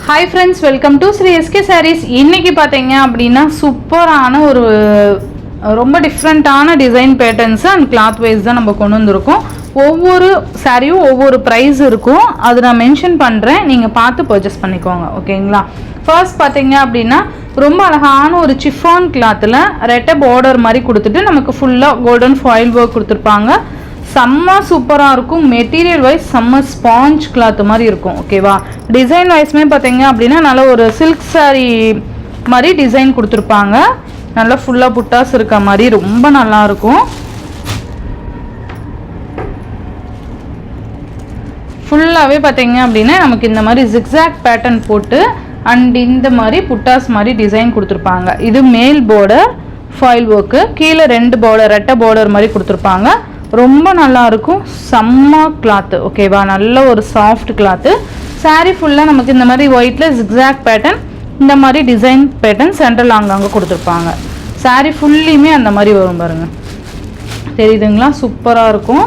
Hi friends, welcome to Sri SK Sarees. இன்னைக்கு பாத்தீங்க அப்படினா சூப்பரான ஒரு ரொம்ப டிஃபரண்டான design patterns and cloth wise தான் நம்ம கொண்டு வந்திருக்கோம். ஒவ்வொரு சாரியும் ஒவ்வொரு பிரைஸ் இருக்கும். அது நான் மென்ஷன் பண்றேன். நீங்க பார்த்து பர்ச்சேஸ் பண்ணிக்கோங்க. ஓகேங்களா? ஃபர்ஸ்ட் பாத்தீங்க அப்படினா ரொம்ப அழகான ஒரு chiffon clothல ரெட்டை border மாதிரி கொடுத்துட்டு நமக்கு ஃபுல்லா golden foil work கொடுத்திருப்பாங்க. செம்ம சூப்பரா இருக்கும். மெட்டீரியல் வைஸ் செம்ம ஸ்பாஞ்ச் கிளாத் மாதிரி இருக்கும். ஓகேவா? டிசைன் வைஸ்மே பார்த்தீங்க அப்படின்னா நல்ல ஒரு சில்க் சாரி மாதிரி டிசைன் கொடுத்துருப்பாங்க. நல்லா ஃபுல்லா புட்டாஸ் இருக்க மாதிரி ரொம்ப நல்லா இருக்கும். ஃபுல்லாகவே பார்த்தீங்க அப்படின்னா நமக்கு இந்த மாதிரி ஜிக்ஸாக் பேட்டர்ன் போட்டு அண்ட் இந்த மாதிரி புட்டாஸ் மாதிரி டிசைன் கொடுத்துருப்பாங்க. இது மேல் பார்டர் ஃபாயில் ஒர்க்கு, கீழே ரெண்டு பார்டர் ரெட்டை பார்டர் மாதிரி கொடுத்துருப்பாங்க. ரொம்ப நல்லா இருக்கும். செம்ம கிளாத். ஓகேவா? நல்ல ஒரு சாஃப்ட் கிளாத். சாரி ஃபுல்லாக நமக்கு இந்த மாதிரி ஒயிட்ல ஜிக்ஸாக் பேட்டர்ன், இந்த மாதிரி டிசைன் பேட்டர்ன் சென்ட்ரல் அங்கங்கே கொடுத்துருப்பாங்க. சாரி ஃபுல்லியுமே அந்த மாதிரி வரும் பாருங்க. தெரியுதுங்களா? சூப்பராக இருக்கும்.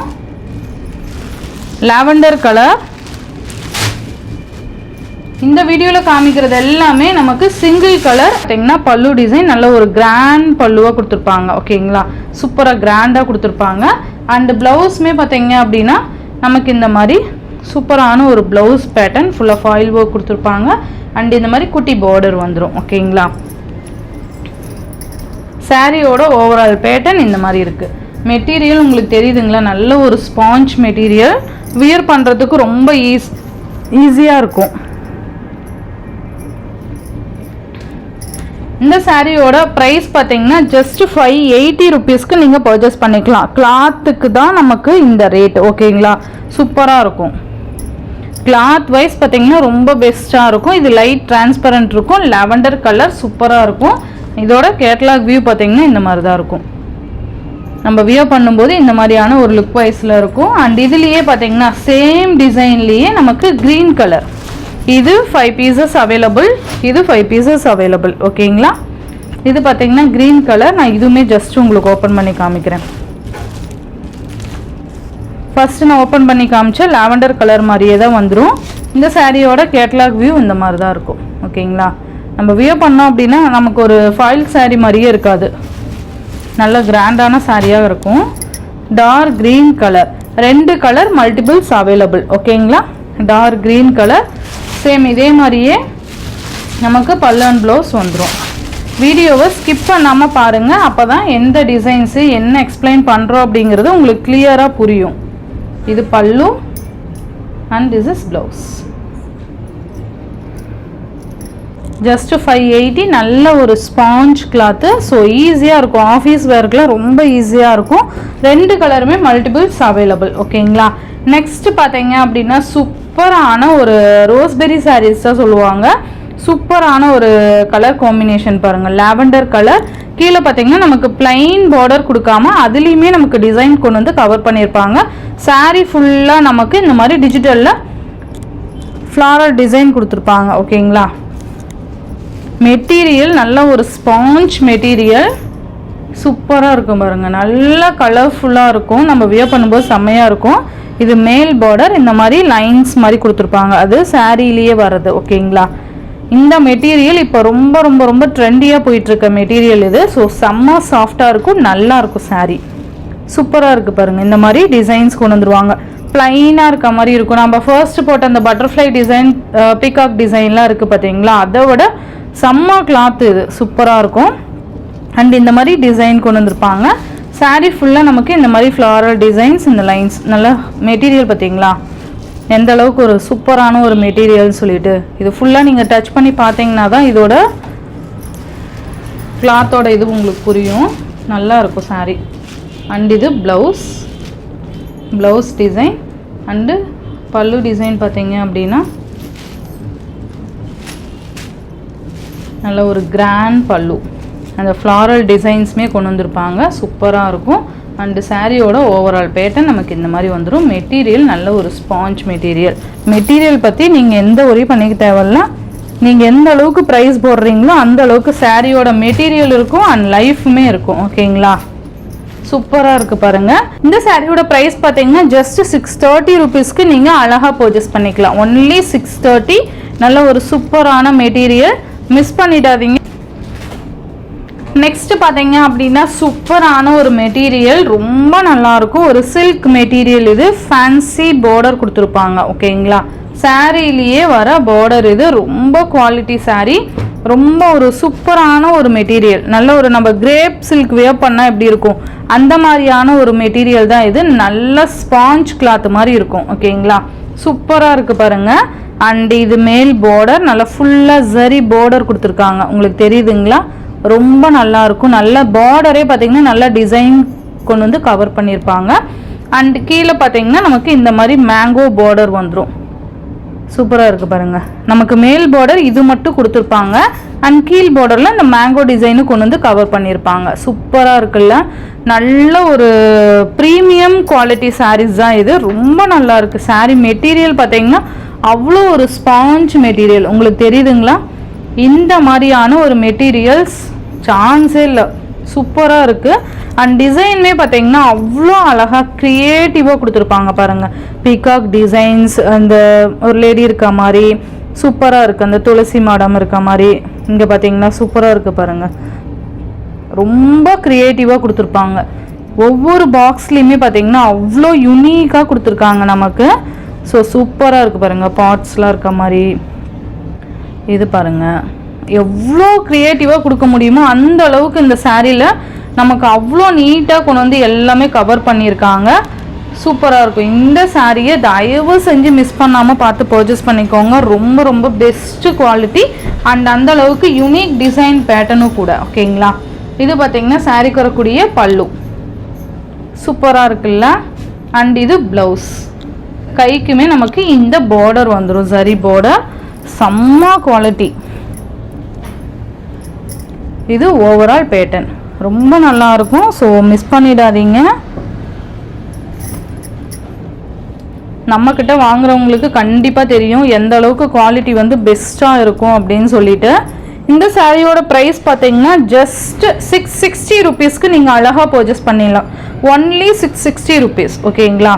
Lavender colour. இந்த வீடியோவில் காமிக்கிறது எல்லாமே நமக்கு சிங்கிள் கலர். பார்த்தீங்கன்னா பல்லு டிசைன் நல்ல ஒரு கிராண்ட் பல்லுவாக கொடுத்துருப்பாங்க. ஓகேங்களா? சூப்பராக கிராண்டாக கொடுத்துருப்பாங்க. அண்ட் ப்ளவுஸ்மே பார்த்தீங்க அப்படின்னா நமக்கு இந்த மாதிரி சூப்பரான ஒரு ப்ளவுஸ் பேட்டர்ன் ஃபுல்லாக ஃபாயில் ஒர்க் கொடுத்துருப்பாங்க. அண்ட் இந்த மாதிரி குட்டி பார்டர் வந்துடும். ஓகேங்களா? சாரியோட ஓவரால் பேட்டர்ன் இந்த மாதிரி இருக்குது. மெட்டீரியல் உங்களுக்கு தெரியுதுங்களா? நல்ல ஒரு ஸ்பாஞ்ச் மெட்டீரியல். வியர் பண்ணுறதுக்கு ரொம்ப ஈஸியாக இருக்கும். இந்த சாரியோட ப்ரைஸ் பார்த்தீங்கன்னா ஜஸ்ட் 580 ருபீஸ்க்கு நீங்கள் பர்ச்சேஸ் பண்ணிக்கலாம். கிளாத்துக்கு தான் நமக்கு இந்த ரேட். ஓகேங்களா? சூப்பராக இருக்கும். கிளாத் வைஸ் பார்த்தீங்கன்னா ரொம்ப பெஸ்ட்டாக இருக்கும். இது லைட் டிரான்ஸ்பரண்ட் இருக்கும். லாவெண்டர் கலர் சூப்பராக இருக்கும். இதோட கேட்லாக் வியூ பார்த்தீங்கன்னா இந்த மாதிரி தான் இருக்கும். நம்ம வியர் பண்ணும்போது இந்த மாதிரியான ஒரு லுக் வைஸில் இருக்கும். அண்ட் இதுலேயே பார்த்தீங்கன்னா சேம் டிசைன்லேயே நமக்கு க்ரீன் கலர். இது 5 பீசஸ் அவைலபிள். இது 5 பீசஸ் அவைலபிள். ஓகேங்களா? இது பார்த்தீங்கன்னா க்ரீன் கலர். நான் இதுவுமே ஜஸ்ட் உங்களுக்கு ஓப்பன் பண்ணி காமிக்கிறேன். ஃபர்ஸ்ட் நான் ஓப்பன் பண்ணி காமிச்சேன் லாவெண்டர் கலர் மாதிரியே தான் வந்துடும். இந்த சாரியோட கேட்லாக் வியூ இந்த மாதிரி தான் இருக்கும். ஓகேங்களா? நம்ம வியர் பண்ணோம் அப்படின்னா நமக்கு ஒரு ஃபாயில் சாரி மாதிரியே இருக்காது. நல்ல கிராண்டான சாரியாக இருக்கும். Dark green colour. 2 colour multiples available. ஓகேங்களா? Dark green colour. சேம் இதே மாதிரியே நமக்கு பல்லு அண்ட் ப்ளவுஸ் வந்துடும். வீடியோவை ஸ்கிப் பண்ணாமல் பாருங்கள். அப்போ தான் எந்த டிசைன்ஸு என்ன எக்ஸ்பிளைன் பண்ணுறோம் அப்படிங்கிறது உங்களுக்கு கிளியராக புரியும். இது பல்லு and this is blouse. Just 580. நல்ல ஒரு ஸ்பாஞ்ச் கிளாத்து. ஸோ ஈஸியாக இருக்கும். ஆஃபீஸ் வேர்க்கெலாம் ரொம்ப ஈஸியாக இருக்கும். 2 கலருமே மல்டிபிள்ஸ் அவைலபிள். ஓகேங்களா? நெக்ஸ்ட் பார்த்தீங்க அப்படின்னா சூப்பரான ஒரு ரோஸ்பெரி சாரீஸ் தான் சொல்லுவாங்க. சூப்பரான ஒரு கலர் காம்பினேஷன் பாருங்கள். Lavender colour. கீழே பார்த்தீங்கன்னா நமக்கு பிளைன் பார்டர் கொடுக்காம அதுலேயுமே நமக்கு டிசைன் கொண்டு வந்து கவர் பண்ணியிருப்பாங்க. சாரீ ஃபுல்லாக நமக்கு இந்த மாதிரி டிஜிட்டலில் ஃப்ளாரல் டிசைன் கொடுத்துருப்பாங்க. ஓகேங்களா? மெட்டீரியல் நல்ல ஒரு ஸ்பாஞ்ச் மெட்டீரியல். சூப்பராக இருக்கும் பாருங்கள். நல்ல கலர்ஃபுல்லாக இருக்கும். நம்ம வியர் பண்ணும்போது செம்மையாக இருக்கும். இது மேல் பார்டர் இந்த மாதிரி லைன்ஸ் மாதிரி கொடுத்துருப்பாங்க. அது சாரிலேயே வர்றது. ஓகேங்களா? இந்த மெட்டீரியல் இப்போ ரொம்ப ரொம்ப ரொம்ப ட்ரெண்டியாக போயிட்டுருக்க மெட்டீரியல் இது. ஸோ செம்ம சாஃப்டாக இருக்கும். நல்லா இருக்கும். சாரி சூப்பராக இருக்குது பாருங்கள். இந்த மாதிரி டிசைன்ஸ் கொண்டு வந்துருவாங்க. ப்ளைனாக இருக்க மாதிரி இருக்கும். நம்ம ஃபர்ஸ்ட் போட்ட அந்த பட்டர்ஃப்ளை டிசைன், பீகாக் டிசைன்லாம் இருக்குது பார்த்தீங்களா? அதை விட செம்ம கிளாத் இது. சூப்பராக இருக்கும். அண்ட் இந்த மாதிரி டிசைன் கொண்டு வந்திருப்பாங்க. சாரீ ஃபுல்லாக நமக்கு இந்த மாதிரி ஃப்ளாரல் டிசைன்ஸ், இந்த லைன்ஸ். நல்ல மெட்டீரியல் பார்த்தீங்களா? எந்த அளவுக்கு ஒரு சூப்பரான ஒரு மெட்டீரியல் சொல்லிட்டு. இது ஃபுல்லாக நீங்கள் டச் பண்ணி பார்த்தீங்கன்னா தான் இதோட கிளாத்தோட இது உங்களுக்கு புரியும். நல்லா இருக்கும் சாரீ. அண்ட் இது ப்ளவுஸ் டிசைன் அண்டு பல்லு டிசைன் பார்த்தீங்க அப்படின்னா நல்ல ஒரு கிராண்ட் பல்லு. அந்த ஃப்ளாரல் டிசைன்ஸுமே கொண்டு வந்திருப்பாங்க. சூப்பராக இருக்கும். அண்டு சாரியோட ஓவரால் பேட்டர்ன் நமக்கு இந்த மாதிரி வந்துடும். மெட்டீரியல் நல்ல ஒரு ஸ்பாஞ்ச் மெட்டீரியல் பற்றி நீங்கள் எந்த ஒரே பண்ணிக்க தேவையில்ல. நீங்கள் எந்த அளவுக்கு ப்ரைஸ் போடுறீங்களோ அந்த அளவுக்கு சாரியோட மெட்டீரியல் இருக்கும் அண்ட் லைஃபுமே இருக்கும். ஓகேங்களா? சூப்பராக இருக்குது பாருங்கள். இந்த சாரியோட ப்ரைஸ் பார்த்தீங்கன்னா ஜஸ்ட் 630 ருபீஸ்க்கு நீங்கள் அழகாக பர்ச்சேஸ் பண்ணிக்கலாம். ஒன்லி 630. நல்ல ஒரு சூப்பரான மெட்டீரியல், மிஸ் பண்ணிடாதீங்க. நெக்ஸ்ட் பார்த்தீங்க அப்படின்னா சூப்பரான ஒரு மெட்டீரியல், ரொம்ப நல்லாயிருக்கும். ஒரு சில்க் மெட்டீரியல், இது ஃபேன்சி பார்டர் கொடுத்துருப்பாங்க. ஓகேங்களா, சாரீலேயே வர பார்டர், இது ரொம்ப குவாலிட்டி சாரீ, ரொம்ப ஒரு சூப்பரான ஒரு மெட்டீரியல். நல்ல ஒரு நம்ம கிரேப் சில்க் வியர் பண்ணால் எப்படி இருக்கும் அந்த மாதிரியான ஒரு மெட்டீரியல் தான் இது. நல்ல ஸ்பாஞ்ச் கிளாத் மாதிரி இருக்கும். ஓகேங்களா, சூப்பராக இருக்குது பாருங்கள். அண்ட் இது மேல் பார்டர் நல்லா ஃபுல்லாக ஜரி பார்டர் கொடுத்துருக்காங்க. உங்களுக்கு தெரியுதுங்களா, ரொம்ப நல்லாயிருக்கும். நல்ல பார்டரே பார்த்திங்கன்னா நல்ல டிசைன் கொண்டு வந்து கவர் பண்ணியிருப்பாங்க. அண்ட் கீழே பார்த்திங்கன்னா நமக்கு இந்த மாதிரி மேங்கோ பார்டர் வந்துடும். சூப்பராக இருக்குது பாருங்கள். நமக்கு மேல் பார்டர் இது மட்டும் கொடுத்துருப்பாங்க. அண்ட் கீழ் பார்டரில் இந்த மேங்கோ டிசைனு கொண்டு வந்து கவர் பண்ணியிருப்பாங்க. சூப்பராக இருக்குல்ல, நல்ல ஒரு ப்ரீமியம் குவாலிட்டி சாரீஸ் தான் இது. ரொம்ப நல்லா இருக்குது. சாரீ மெட்டீரியல் பார்த்தீங்கன்னா அவ்வளோ ஒரு ஸ்பாஞ்ச் மெட்டீரியல். உங்களுக்கு தெரியுதுங்களா, இந்த மாதிரியான ஒரு மெட்டீரியல்ஸ் சான்ஸே இல்லை. சூப்பராக இருக்குது. அண்ட் டிசைனுமே பார்த்தீங்கன்னா அவ்வளோ அழகாக க்ரியேட்டிவாக கொடுத்துருப்பாங்க பாருங்கள். பீகாக் டிசைன்ஸ், அந்த ஒரு லேடி இருக்க மாதிரி சூப்பராக இருக்குது. அந்த துளசி மாடம் இருக்க மாதிரி இங்கே பார்த்தீங்கன்னா சூப்பராக இருக்குது பாருங்கள். ரொம்ப க்ரியேட்டிவாக கொடுத்துருப்பாங்க. ஒவ்வொரு பாக்ஸ்லேயுமே பார்த்தீங்கன்னா அவ்வளோ யூனிக்காக கொடுத்துருக்காங்க நமக்கு. ஸோ சூப்பராக இருக்குது பாருங்கள். பார்ட்ஸ்லாம் இருக்க மாதிரி இது பாருங்கள், எவ்வளோ க்ரியேட்டிவாக கொடுக்க முடியுமோ அந்த அளவுக்கு இந்த சாரியில் நமக்கு அவ்வளோ நீட்டாக கொண்டு வந்து எல்லாமே கவர் பண்ணியிருக்காங்க. சூப்பராக இருக்கும். இந்த சாரியை தயவு செஞ்சு மிஸ் பண்ணாமல் பார்த்து பர்ச்சேஸ் பண்ணிக்கோங்க. ரொம்ப ரொம்ப பெஸ்ட்டு குவாலிட்டி அண்ட் அந்த அளவுக்கு யூனிக் டிசைன் பேட்டர்னும் கூட. ஓகேங்களா, இது பார்த்திங்கன்னா சாரிக்கு வரக்கூடிய பல்லு சூப்பராக இருக்குல்ல. அண்ட் இது ப்ளவுஸ், கைக்குமே நமக்கு இந்த பார்டர் வந்துடும், சரி பார்டர், செம்ம குவாலிட்டி. இது ஓவரால் பேட்டர்ன் ரொம்ப நல்லாயிருக்கும். ஸோ மிஸ் பண்ணிடாதீங்க. நம்மக்கிட்ட வாங்குறவங்களுக்கு கண்டிப்பாக தெரியும் எந்த அளவுக்கு குவாலிட்டி வந்து பெஸ்ட்டாக இருக்கும் அப்படின்னு சொல்லிட்டு. இந்த சாரியோட ப்ரைஸ் பார்த்தீங்கன்னா ஜஸ்ட் 660 ருபீஸ்க்கு நீங்கள் அழகாக பர்ச்சேஸ் பண்ணிடலாம். Only 660 rupees. ஓகேங்களா,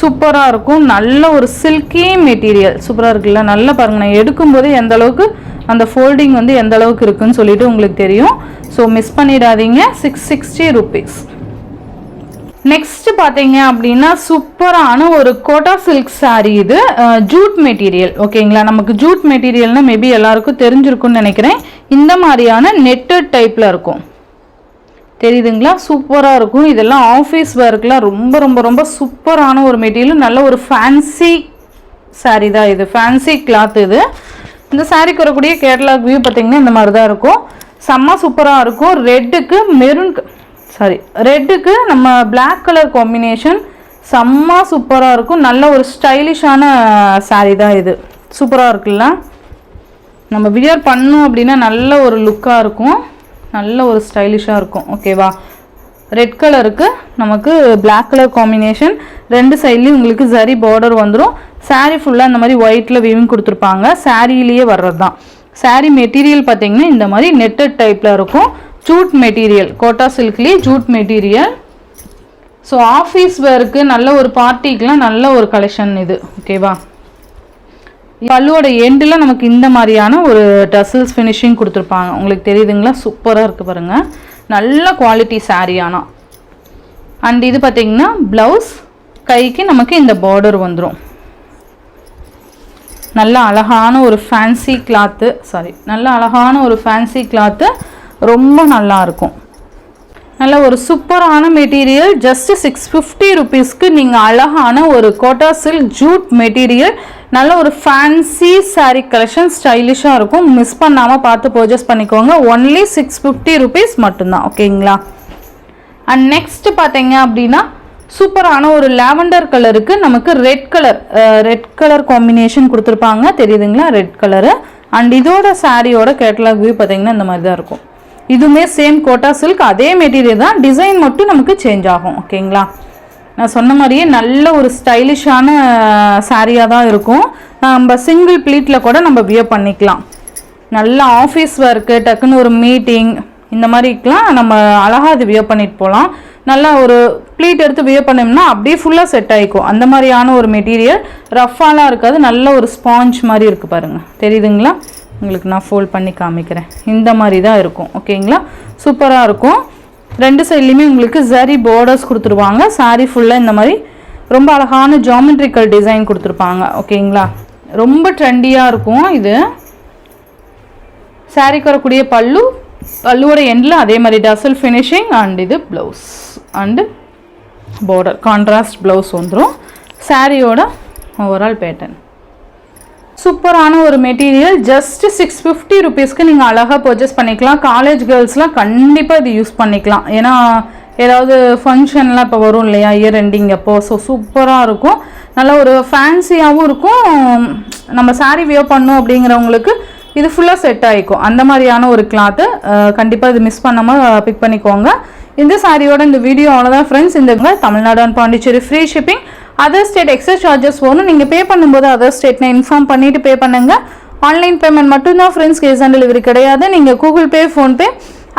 சூப்பராக இருக்கும். நல்ல ஒரு சில்கி மெட்டீரியல், சூப்பராக இருக்குல்ல. நல்லா பாருங்கள், நான் எடுக்கும்போது எந்த அளவுக்கு அந்த ஃபோல்டிங் வந்து எந்த அளவுக்கு இருக்குன்னு சொல்லிட்டு உங்களுக்கு தெரியும். ஸோ மிஸ் பண்ணிடாதீங்க. 660 ருபீஸ். நெக்ஸ்ட் பார்த்தீங்க அப்படின்னா சூப்பரான ஒரு கோட்டா சில்க் சாரீ, இது ஜூட் மெட்டீரியல். ஓகேங்களா, நமக்கு ஜூட் மெட்டீரியல்னா மேபி எல்லாருக்கும் தெரிஞ்சிருக்கும்னு நினைக்கிறேன். இந்த மாதிரியான நெட்டட் டைப்பில் இருக்கும், தெரியுதுங்களா, சூப்பராக இருக்கும். இதெல்லாம் ஆஃபீஸ் ஒர்க்லாம் ரொம்ப ரொம்ப ரொம்ப சூப்பரான ஒரு மெட்டீரியல். நல்ல ஒரு ஃபேன்சி சாரீ தான் இது, ஃபேன்சி கிளாத் இது. இந்த சாரீக்கு வரக்கூடிய கேட்லாக் வியூ பார்த்தீங்கன்னா இந்த மாதிரி தான் இருக்கும். செம்ம சூப்பராக இருக்கும். ரெட்டுக்கு நம்ம பிளாக் கலர் காம்பினேஷன் செம்ம சூப்பராக இருக்கும். நல்ல ஒரு ஸ்டைலிஷான சாரீ தான் இது. சூப்பராக இருக்குல்ல, நம்ம வியர் பண்ணோம் அப்படின்னா நல்ல ஒரு லுக்காக இருக்கும், நல்ல ஒரு ஸ்டைலிஷாக இருக்கும். ஓகேவா, ரெட் கலருக்கு நமக்கு பிளாக் கலர் காம்பினேஷன், ரெண்டு சைட்லேயும் உங்களுக்கு சரி பார்டர் வந்துடும். சாரீ ஃபுல்லாக இந்த மாதிரி ஒயிட்டில் வீவிங் கொடுத்துருப்பாங்க. சாரியிலேயே வர்றது தான். சாரீ மெட்டீரியல் பார்த்தீங்கன்னா இந்த மாதிரி நெட்டட் டைப்பில் இருக்கும். ஜூட் மெட்டீரியல், கோட்டா சில்க்லேயே ஜூட் மெட்டீரியல். ஸோ ஆஃபீஸ் வேருக்கு நல்ல ஒரு பார்ட்டிக்கெலாம் நல்ல ஒரு கலெக்ஷன் இது. ஓகேவா, பல்லுவோட எண்டில் நமக்கு இந்த மாதிரியான ஒரு டசல்ஸ் ஃபினிஷிங் கொடுத்துருப்பாங்க. உங்களுக்கு தெரியுதுங்களா, சூப்பராக இருக்குது பாருங்கள். நல்ல குவாலிட்டி சாரீ ஆனால். அண்ட் இது பார்த்திங்கன்னா ப்ளவுஸ், கைக்கு நமக்கு இந்த பார்டர் வந்துடும். நல்ல அழகான ஒரு ஃபேன்சி கிளாத்து, நல்ல அழகான ஒரு ஃபேன்சி கிளாத்து, ரொம்ப நல்லாயிருக்கும். நல்ல ஒரு சூப்பரான மெட்டீரியல். ஜஸ்ட் 650 ருபீஸ்க்கு நீங்கள் அழகான ஒரு கோட்டா சில்க் ஜூட் மெட்டீரியல், நல்ல ஒரு ஃபேன்சி சாரீ கலெக்ஷன், ஸ்டைலிஷாக இருக்கும். மிஸ் பண்ணாமல் பார்த்து பர்ச்சேஸ் பண்ணிக்கோங்க. ஒன்லி 650 ருபீஸ் மட்டும்தான். ஓகேங்களா, அண்ட் நெக்ஸ்ட் பார்த்தீங்க அப்படின்னா சூப்பரான ஒரு லாவெண்டர் கலருக்கு நமக்கு ரெட் கலர் காம்பினேஷன் கொடுத்துருப்பாங்க. தெரியுதுங்களா, ரெட் கலரு. அண்ட் இதோட சாரியோட கேட்டலாக் வியூ பார்த்தீங்கன்னா இந்த மாதிரி தான் இருக்கும். இதுவுமே சேம் கோட்டா சில்க், அதே மெட்டீரியல் தான், டிசைன் மட்டும் நமக்கு சேஞ்ச் ஆகும். ஓகேங்களா, நான் சொன்ன மாதிரியே நல்ல ஒரு ஸ்டைலிஷான சாரியாக தான் இருக்கும். நம்ம சிங்கிள் ப்ளீட்டில் கூட நம்ம வியர் பண்ணிக்கலாம். நல்ல ஆஃபீஸ் ஒர்க்கு, டக்குன்னு ஒரு மீட்டிங் இந்த மாதிரிக்கெலாம் நம்ம அழகாக அது வியர் பண்ணிட்டு போகலாம். நல்லா ஒரு ப்ளீட் எடுத்து வியர் பண்ணோம்னா அப்படியே ஃபுல்லாக செட் ஆகிக்கும். அந்த மாதிரியான ஒரு மெட்டீரியல், ரஃப்பாலாம் இருக்காது, நல்ல ஒரு ஸ்பாஞ்ச் மாதிரி இருக்குது பாருங்கள், தெரியுதுங்களா? உங்களுக்கு நான் ஃபோல்ட் பண்ணி காமிக்கிறேன். இந்த மாதிரி தான் இருக்கும். ஓகேங்களா? சூப்பராக இருக்கும். 2 சைட்லேயுமே உங்களுக்கு ஜரி பார்டர்ஸ் கொடுத்துருவாங்க. சாரீ ஃபுல்லாக இந்த மாதிரி ரொம்ப அழகான ஜாமெட்ரிக்கல் டிசைன் கொடுத்துருப்பாங்க. ஓகேங்களா? ரொம்ப ட்ரெண்டியாக இருக்கும் இது. சாரீக்கு வரக்கூடிய பல்லுவோட எண்டில் அதே மாதிரி டசல் ஃபினிஷிங் அண்ட் இது blouse and border contrast blouse வந்துடும். சாரியோட ஓவரால் பேட்டர்ன் சூப்பரான ஒரு மெட்டீரியல். ஜஸ்ட் 650 ருபீஸ்க்கு நீங்கள் அழகாக பர்ச்சேஸ் பண்ணிக்கலாம். காலேஜ் கேர்ள்ஸ்லாம் கண்டிப்பாக இது யூஸ் பண்ணிக்கலாம். ஏன்னா ஏதாவது ஃபங்க்ஷன்லாம் இப்போ வரும் இல்லையா, இயர் எண்டிங் அப்போ. ஸோ சூப்பராக இருக்கும், நல்ல ஒரு ஃபேன்சியாகவும் இருக்கும். நம்ம சாரீ வியர் பண்ணோம் அப்படிங்கிறவங்களுக்கு இது ஃபுல்லாக செட் ஆகிக்கும். அந்த மாதிரியான ஒரு கிளாத்து. கண்டிப்பாக இது மிஸ் பண்ணாமல் பிக் பண்ணிக்கோங்க. இந்த சாரியோட இந்த வீடியோ அவ்வளோதான் ஃப்ரெண்ட்ஸ். இந்த Tamil Nadu and Pondicherry free shipping. Other state extra charges வரும். நீங்கள் பே பண்ணும்போது அதர் ஸ்டேட்னு இன்ஃபார்ம் பண்ணிவிட்டு பே பண்ணுங்கள். ஆன்லைன் பேமெண்ட் மட்டும்தான் ஃப்ரெண்ட்ஸ், கேஷ் ஆன் டெலிவரி கிடையாது. நீங்கள் Google Pay, PhonePe,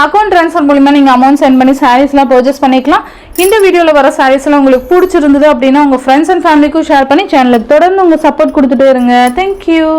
account transfer மூலிமா நீங்கள் அமௌண்ட் சென்ட் பண்ணி சாரீஸ்லாம் பர்ச்சேஸ் பண்ணிக்கலாம். இந்த வீடியோவில் வர சாரீஸ்லாம் உங்களுக்கு பிடிச்சிருந்தது அப்படின்னா உங்கள் ஃப்ரெண்ட்ஸ் அண்ட் ஃபேமிலிக்கும் ஷேர் பண்ணி சேனலுக்கு தொடர்ந்து உங்கள் சப்போர்ட் கொடுத்துட்டே இருங்க. தேங்க்யூ.